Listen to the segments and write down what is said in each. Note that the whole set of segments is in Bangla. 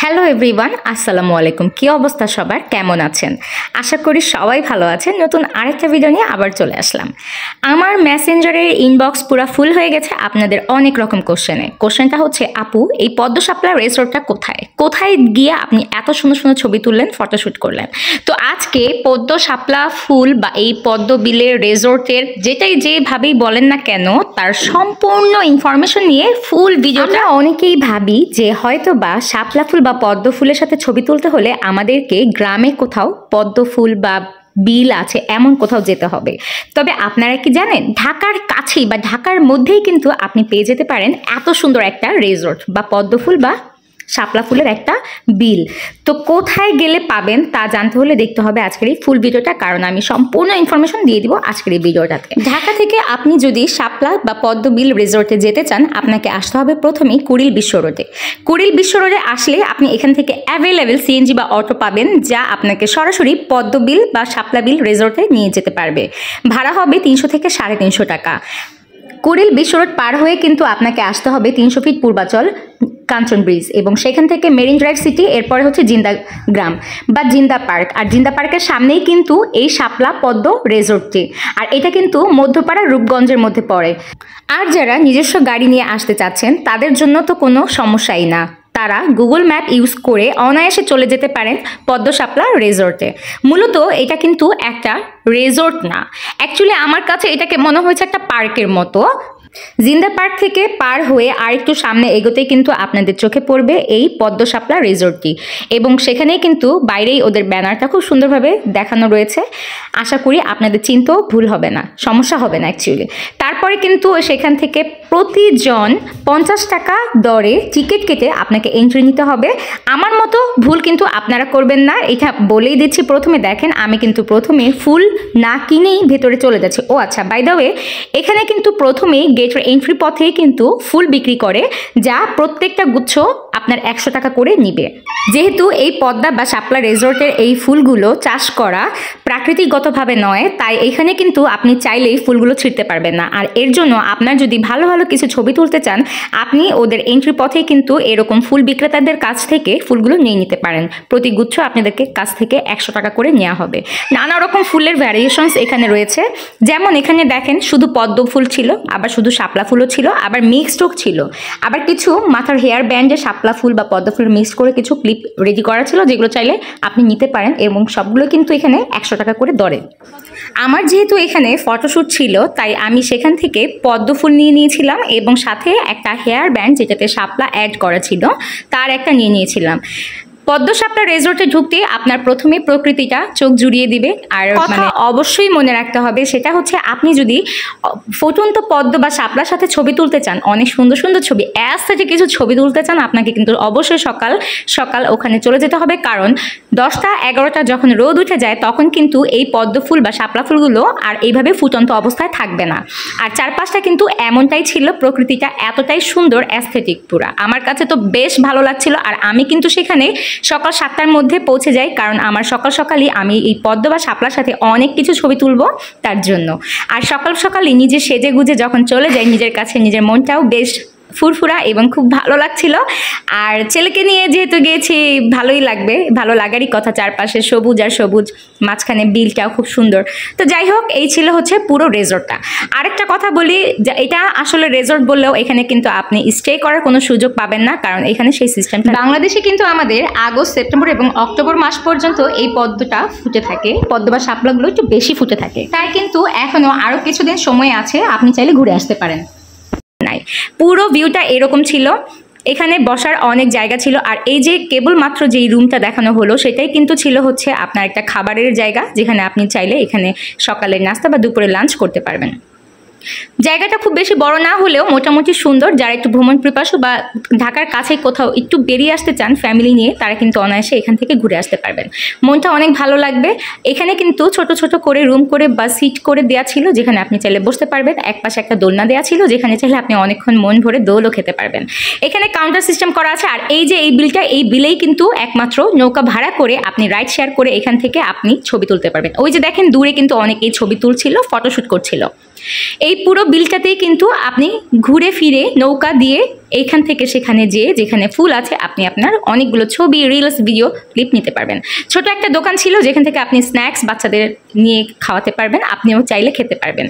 হ্যালো এভরিওয়ান, আসসালামু আলাইকুম। কি অবস্থা সবার, কেমন আছেন? আশা করি সবাই ভালো আছেন। নতুন আরেকটা ভিডিও নিয়ে আবার চলে আসলাম। আমার মেসেঞ্জারের ইনবক্স পুরো ফুল হয়ে গেছে আপনাদের অনেক রকম কোশ্চেনটা হচ্ছে, আপু এই পদ্ম শাপলা রিসোর্টটা কোথায় কোথায় গিয়ে আপনি এত সুন্দর সুন্দর ছবি তুললেন, ফটোশ্যুট করলেন? তো আজকে পদ্ম শাপলা ফুল বা এই পদ্ম বিলের রিসোর্টের যেভাবেই বলেন না কেন তার সম্পূর্ণ ইনফরমেশন নিয়ে ফুল ভিডিওটা। অনেকেই ভাবি যে হয়তো বা শাপলা ফুল বা পদ্ম ফুলের সাথে ছবি তুলতে হলে আমাদেরকে গ্রামে কোথাও পদ্ম ফুল বা বিল আছে এমন কোথাও যেতে হবে। তবে আপনারা কি জানেন, ঢাকার কাছেই বা ঢাকার মধ্যেই কিন্তু আপনি পেয়ে যেতে পারেন এত সুন্দর একটা রিসোর্ট বা পদ্ম ফুল বা শাপলা ফুলের একটা বিল। তো কোথায় গেলে পাবেন তা জানতে হলে দেখতে হবে আজকের এই ফুল ভিডিওটা, কারণ আমি সম্পূর্ণ ইনফরমেশন দিয়ে দিব আজকের এই ভিডিওটাতে। ঢাকা থেকে আপনি যদি শাপলা বা পদ্ম বিল রিসোর্টে যেতে চান, আপনাকে আসতে হবে প্রথমেই কুড়িল বিশ্ব রোডে। কুড়িল বিশ্ব রোডে আসলে আপনি এখান থেকে অ্যাভেলেবেল সিএনজি বা অটো পাবেন, যা আপনাকে সরাসরি পদ্ম বিল বা শাপলা বিল রিসোর্টে নিয়ে যেতে পারবে। ভাড়া হবে 300 থেকে 350 টাকা। কুড়িল বিশ্ব রোড পার হয়ে কিন্তু আপনাকে আসতে হবে 300 ফিট পূর্বাচল কাঞ্চন ব্রিজ, এবং সেখান থেকে মেরিন ড্রাইভ সিটি, এরপরে হচ্ছে জিন্দা গ্রাম বা জিন্দা পার্ক। আর জিন্দা পার্কের সামনেই কিন্তু এই শাপলা পদ্ম রিসোর্টটি, আর এটা কিন্তু মধ্যপাড়া রূপগঞ্জের মধ্যে পড়ে। আর যারা নিজস্ব গাড়ি নিয়ে আসতে চাচ্ছেন তাদের জন্য তো কোনো সমস্যাই না, তারা গুগল ম্যাপ ইউজ করে অনায়াসে চলে যেতে পারেন পদ্ম শাপলা রিসোর্টে। মূলত এটা কিন্তু একটা রিসোর্ট না, অ্যাকচুয়ালি আমার কাছে এটাকে মনে হয়েছে একটা পার্কের মতো। জিন্দা পার্ক থেকে পার হয়ে আর একটু সামনে এগোতেই কিন্তু আপনাদের চোখে পড়বে এই পদ্ম শাপলা রিসোর্টটি, এবং সেখানেই কিন্তু বাইরেই ওদের ব্যানারটা খুব সুন্দরভাবে দেখানো রয়েছে। আশা করি আপনাদের চিনতেও ভুল হবে না, সমস্যা হবে না অ্যাকচুয়ালি। তারপরে কিন্তু সেখান থেকে প্রতিজন 50 টাকা দরে টিকিট কেটে আপনাকে এন্ট্রি নিতে হবে। আমার মতো ভুল কিন্তু আপনারা করবেন না, এটা বলেই দিচ্ছি প্রথমে। দেখেন, আমি কিন্তু প্রথমে ফুল না কিনেই ভেতরে চলে যাচ্ছি। ও আচ্ছা, বাই দ্য ওয়ে, এখানে কিন্তু প্রথমেই গেটের এন্ট্রি পথেই কিন্তু ফুল বিক্রি করে, যা প্রত্যেকটা গুচ্ছ আপনার 100 টাকা করে নিবে। যেহেতু এই পদ্মা বা শাপলা রিসোর্টের এই ফুলগুলো চাষ করা প্রাকৃতিকগতভাবে নয়, তাই এখানে কিন্তু আপনি চাইলেই ফুলগুলো ছিঁড়তে পারবেন না। আর এর জন্য আপনার যদি ভালো ভালো কিছু ছবি তুলতে চান, আপনি ওদের এন্ট্রি পথেই কিন্তু এরকম ফুল বিক্রেতাদের কাছ থেকে ফুলগুলো নিয়ে নিতে পারেন। প্রতি গুচ্ছ আপনাদেরকে কাছ থেকে 100 টাকা করে নেওয়া হবে। নানা রকম ফুলের ভ্যারিয়েশনস এখানে রয়েছে, যেমন এখানে দেখেন শুধু পদ্ম ফুল ছিল, আবার শুধু শাপলা ফুলও ছিল, আবার মিক্সডও ছিল, আবার কিছু মাথার হেয়ার ব্যান্ডে শাপলা ফুল বা পদ্ম ফুল মিক্স করে কিছু ক্লিপ রেডি করা ছিল, যেগুলো চাইলে আপনি নিতে পারেন, এবং সবগুলো কিন্তু এখানে 100 টাকা করে দরে। আমার যেহেতু এখানে ফটোশ্যুট ছিল, তাই আমি সেখান থেকে পদ্ম ফুল নিয়ে নিয়েছিলাম, এবং সাথে একটা হেয়ার ব্যান্ড যেটাতে শাপলা অ্যাড করা ছিল তার একটা নিয়ে নিয়েছিলাম। পদ্ম শাপলা রিসোর্টে ঢুকতে আপনার প্রথমে প্রকৃতিটা চোখ জুড়িয়ে দিবে। আর মানে অবশ্যই মনে রাখতে হবে, সেটা হচ্ছে আপনি যদি ফুটন্ত পদ্ম বা শাপলার সাথে ছবি তুলতে চান, অনেক সুন্দর সুন্দর ছবি, অ্যাস্থেটিক কিছু ছবি তুলতে চান, আপনাকে কিন্তু অবশ্যই সকাল সকাল ওখানে চলে যেতে হবে, কারণ 10টা 11টা যখন রোদ উঠে যায় তখন কিন্তু এই পদ্ম ফুল বা শাপলা ফুলগুলো আর এইভাবে ফুটন্ত অবস্থায় থাকবে না। আর চারপাশটা কিন্তু এমনটাই ছিল, প্রকৃতিটা এতটাই সুন্দর, অ্যাস্থেটিক পুরা। আমার কাছে তো বেশ ভালো লাগছিল। আর আমি কিন্তু সেখানে সকাল 7টার মধ্যে পৌঁছে যাই, কারণ আমার সকাল সকালই আমি এই পদ্ম বা শাপলার সাথে অনেক কিছু ছবি তুলবো তার জন্য। আর সকাল সকালই নিজে সেজে গুজে যখন চলে যাই, নিজের কাছে নিজের মনটাও বেশ ফুরফুরা এবং খুব ভালো লাগছিল। আর ছেলেকে নিয়ে যেহেতু গিয়েছি, ভালোই লাগবে, ভালো লাগারই কথা। চারপাশে সবুজ আর সবুজ, মাঝখানে বিলটাও খুব সুন্দর। তো যাই হোক, এই ছিল হচ্ছে পুরো রিসোর্টটা। আরেকটা কথা বলি, এটা আসলে রিসোর্ট বললেও এখানে কিন্তু আপনি স্টে করার কোনো সুযোগ পাবেন না, কারণ এখানে সেই সিস্টেমটা। বাংলাদেশে কিন্তু আমাদের আগস্ট, সেপ্টেম্বর এবং অক্টোবর মাস পর্যন্ত এই পদ্মটা ফুটে থাকে, পদ্ম বা শাপলাগুলো একটু বেশি ফুটে থাকে, তাই কিন্তু এখনো আরও কিছুদিন সময় আছে, আপনি চাইলে ঘুরে আসতে পারেন। নাই, পুরো ভিউটা এরকম ছিল। এখানে বসার অনেক জায়গা ছিল, আর এই যে কেবলমাত্র যেই রুমটা দেখানো হলো সেটাই কিন্তু ছিল হচ্ছে আপনার একটা খাবারের জায়গা, যেখানে আপনি চাইলে এখানে সকালের নাস্তা বা দুপুরে লাঞ্চ করতে পারবেন। জায়গাটা খুব বেশি বড় না হলেও মোটামুটি সুন্দর। যারা একটু ভ্রমণ পিপাসু বা ঢাকার কাছে কোথাও একটু বেরিয়ে আসতে চান ফ্যামিলি নিয়ে, তারা কিন্তু অনায়াসে এখান থেকে ঘুরে আসতে পারবেন, মনটা অনেক ভালো লাগবে। এখানে কিন্তু ছোট ছোট করে রুম করে বা সিট করে দেওয়া ছিল, যেখানে আপনি চাইলে বসতে পারবেন। এক পাশে একটা দোলনা দেওয়া ছিল, যেখানে চাইলে আপনি অনেকক্ষণ মন ভরে দোলও খেতে পারবেন। এখানে কাউন্টার সিস্টেম করা আছে। আর এই যে এই বিলটা, এই বিলেই কিন্তু একমাত্র নৌকা ভাড়া করে আপনি রাইড শেয়ার করে এখান থেকে আপনি ছবি তুলতে পারবেন। ওই যে দেখেন দূরে কিন্তু অনেকেই ছবি তুলছিল, ফটোশ্যুট করছিল। এই পুরো বিলটাতেই কিন্তু আপনি ঘুরে ফিরে নৌকা দিয়ে এইখান থেকে সেখানে যেয়ে যেখানে ফুল আছে আপনি আপনার অনেকগুলো ছবি, রিলস, ভিডিও ক্লিপ নিতে পারবেন। ছোট একটা দোকান ছিল যেখান থেকে আপনি স্ন্যাক্স বাচ্চাদের নিয়ে খাওয়াতে পারবেন, আপনিও চাইলে খেতে পারবেন।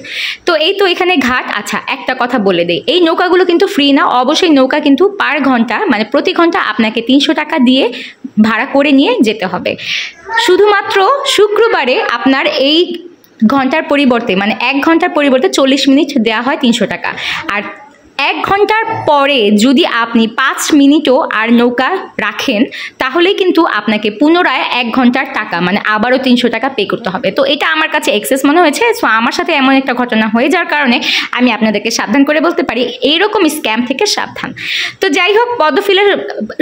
তো এই তো এখানে ঘাট। আচ্ছা, একটা কথা বলে দেই, এই নৌকাগুলো কিন্তু ফ্রি না, অবশ্যই নৌকা কিন্তু পার ঘন্টা মানে প্রতি ঘন্টা আপনাকে 300 টাকা দিয়ে ভাড়া করে নিয়ে যেতে হবে। শুধুমাত্র শুক্রবারে আপনার এই ঘন্টার পরিবর্তে মানে 1 ঘন্টার পরিবর্তে 40 মিনিট দেওয়া হয় 300 টাকা। আর 1 ঘন্টার পরে যদি আপনি 5 মিনিটও আর নৌকা রাখেন তাহলে কিন্তু আপনাকে পুনরায় 1 ঘন্টার টাকা মানে আবারও 300 টাকা পে করতে হবে। তো এটা আমার কাছে এক্সেস মনে হয়েছে। সো আমার সাথে এমন একটা ঘটনা হয়ে যাওয়ার কারণে আমি আপনাদেরকে সাবধান করে বলতে পারি এইরকম স্ক্যাম থেকে সাবধান। তো যাই হোক, পদ্মফুলের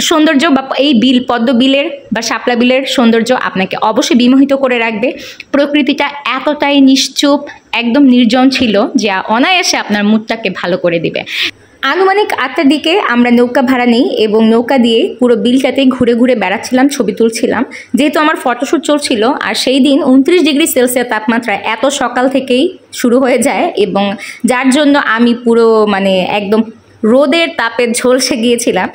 সৌন্দর্য বা এই বিল, পদ্ম বিলের বা শাপলা বিলের সৌন্দর্য আপনাকে অবশ্যই বিমোহিত করে রাখবে। প্রকৃতিটা এতটাই নিশ্চুপ, একদম নির্জন ছিল যে অনায়াসে আপনার মুডটাকে ভালো করে দিবে। আনুমানিক 8টার দিকে আমরা নৌকা ভাড়া নিই এবং নৌকা দিয়ে পুরো বিলটাতে ঘুরে ঘুরে বেড়াচ্ছিলাম, ছবি তুলছিলাম। যেহেতু আমার ফটোশ্যুট চলছিল আর সেই দিন 29 ডিগ্রি সেলসিয়াস তাপমাত্রা এত সকাল থেকেই শুরু হয়ে যায় এবং যার জন্য আমি পুরো মানে একদম রোদের তাপে ঝলসে গিয়েছিলাম।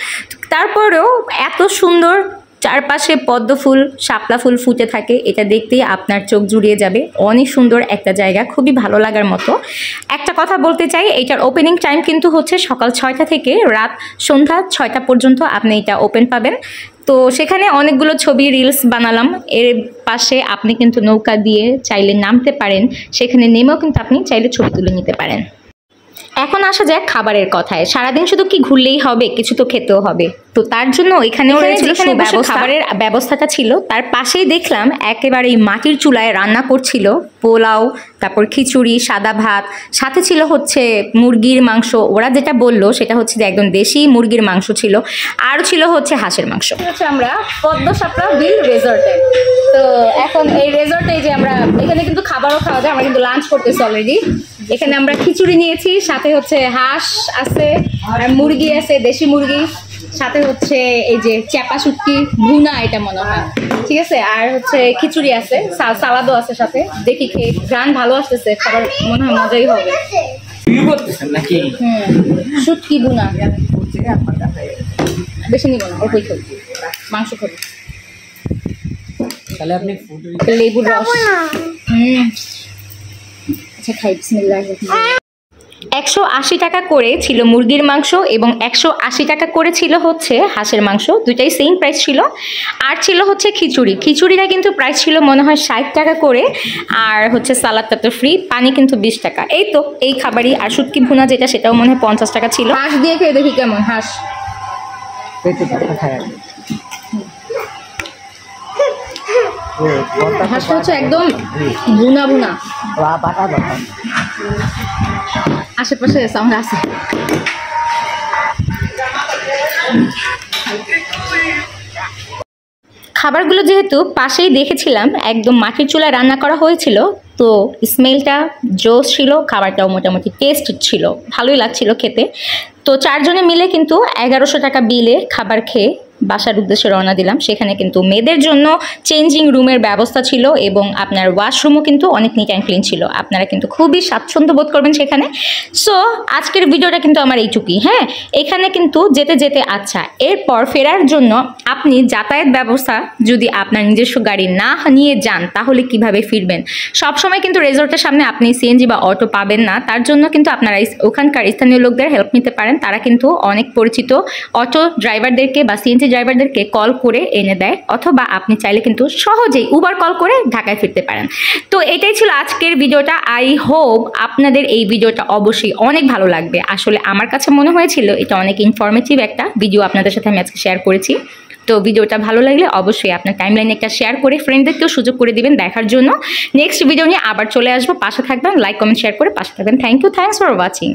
তারপরেও এত সুন্দর চারপাশে পদ্ম ফুল, শাপলা ফুল ফুটে থাকে, এটা দেখতেই আপনার চোখ জুড়িয়ে যাবে। অনেক সুন্দর একটা জায়গা, খুবই ভালো লাগার মতো। একটা কথা বলতে চাই, এইটার ওপেনিং টাইম কিন্তু হচ্ছে সকাল 6টা থেকে রাত সন্ধ্যা 6টা পর্যন্ত আপনি এটা ওপেন পাবেন। তো সেখানে অনেকগুলো ছবি, রিলস বানালাম। এর পাশে আপনি কিন্তু নৌকা দিয়ে চাইলে নামতে পারেন, সেখানে নেমেও কিন্তু আপনি চাইলে ছবি তুলে নিতে পারেন। এখন আসা যাক খাবারের কথায়। সারাদিন শুধু কি ঘুরলেই হবে, কিছু তো খেতেও হবে। তো তার জন্য এখানেও খাবারের ব্যবস্থাটা ছিল। তার পাশেই দেখলাম একেবারে মাটির চুলায় রান্না করছিল পোলাও, তারপর খিচুড়ি, সাদা ভাত, সাথে ছিল হচ্ছে মুরগির মাংস। ওরা যেটা বললো সেটা হচ্ছে যে একদম দেশি মুরগির মাংস ছিল, আর ছিল হচ্ছে হাঁসের মাংস। হচ্ছে আমরা পদ্ম শাপলা বিল রিসর্টে। তো এখন এই রিসর্টে যে আমরা এখানে কিন্তু খাবারও খাওয়া যায়। আমরা কিন্তু লাঞ্চ করতেছি অলরেডি। এখানে আমরা খিচুড়ি নিয়েছি, সাথে হচ্ছে হাঁস আছে আর মুরগি আছে, দেশি মুরগি, সাথে হচ্ছে এই যে চাপা শুটকি ভুনা, এটা মনে হয়, ঠিক আছে। আর হচ্ছে খিচুড়ি আছে, সালাদও আছে সাথে। দেখি খেয়ে গান ভালো আসতেছে, খাবার মনে হয় মজাই হবে। শুটকি ভুনা বেশি নিব না, অল্পই খাবো, মাংস খাবো। তাহলে আপনি লেবুর রস, আচ্ছা খাই, বিসমিল্লাহ। 180 টাকা করে ছিল মুরগির মাংস এবং 180 টাকা করে ছিল হচ্ছে হাঁসের মাংস, দুইটাই সেম প্রাইস ছিল। আর ছিল হচ্ছে খিচুড়ি, খিচুড়িটা কিন্তু প্রাইস ছিল মনে হয় 60 টাকা করে। আর হচ্ছে সালাদটা তো ফ্রি, পানি কিন্তু 20 টাকা। এই তো এই খাবারই। আর শুটকি ভুনা যেটা, সেটাও মনে হয় 50 টাকা ছিল। হাঁস দিয়ে খেয়ে দেখি কেমন। হাঁস হাঁসটা হচ্ছে একদম ভুনা ভুনা। আশেপাশে সাউন্ড আছে। খাবারগুলো যেহেতু পাশেই দেখেছিলাম একদম মাটির চুলায় রান্না করা হয়েছিল, তো স্মেলটা জোস ছিল, খাবারটাও মোটামুটি টেস্ট ছিল, ভালোই লাগছিল খেতে। তো 4 জনে মিলে কিন্তু 1100 টাকা বিলে খাবার খেয়ে বাসার উদ্দেশ্যে রওনা দিলাম। সেখানে কিন্তু মেয়েদের জন্য চেঞ্জিং রুমের ব্যবস্থা ছিল এবং আপনার ওয়াশরুমও কিন্তু অনেক নিট অ্যান্ড ক্লিন ছিল। আপনারা কিন্তু খুবই স্বাচ্ছন্দ্য বোধ করবেন সেখানে। সো আজকের ভিডিওটা কিন্তু আমার এইটুকুই। হ্যাঁ, এখানে কিন্তু যেতে যেতে আচ্ছা, এরপর ফেরার জন্য আপনি যাতায়াত ব্যবস্থা যদি আপনার নিজস্ব গাড়ি না নিয়ে যান তাহলে কিভাবে ফিরবেন? সবসময় কিন্তু রিসর্টের সামনে আপনি সিএনজি বা অটো পাবেন না। তার জন্য কিন্তু আপনারা ওখানকার স্থানীয় লোকদের হেল্প নিতে পারেন। তারা কিন্তু অনেক পরিচিত অটো ড্রাইভারদেরকে বা সিএনজি ড্রাইভারদেরকে কল করে এনে দেয়, অথবা আপনি চাইলে কিন্তু সহজেই উবার কল করে ঢাকায় ফিরতে পারেন। তো এটাই ছিল আজকের ভিডিওটা। আই হোপ আপনাদের এই ভিডিওটা অবশ্যই অনেক ভালো লাগবে। আসলে আমার কাছে মনে হয়েছিল এটা অনেক ইনফরমেটিভ একটা ভিডিও আপনাদের সাথে আমি আজকে শেয়ার করেছি। তো ভিডিওটা ভালো লাগলে অবশ্যই আপনার টাইমলাইনে একটা শেয়ার করে ফ্রেন্ডদেরকেও সুযোগ করে দিবেন দেখার জন্য। নেক্সট ভিডিও নিয়ে আবার চলে আসবো। পাশে থাকবেন, লাইক কমেন্ট শেয়ার করে পাশে থাকবেন। Thanks for watching.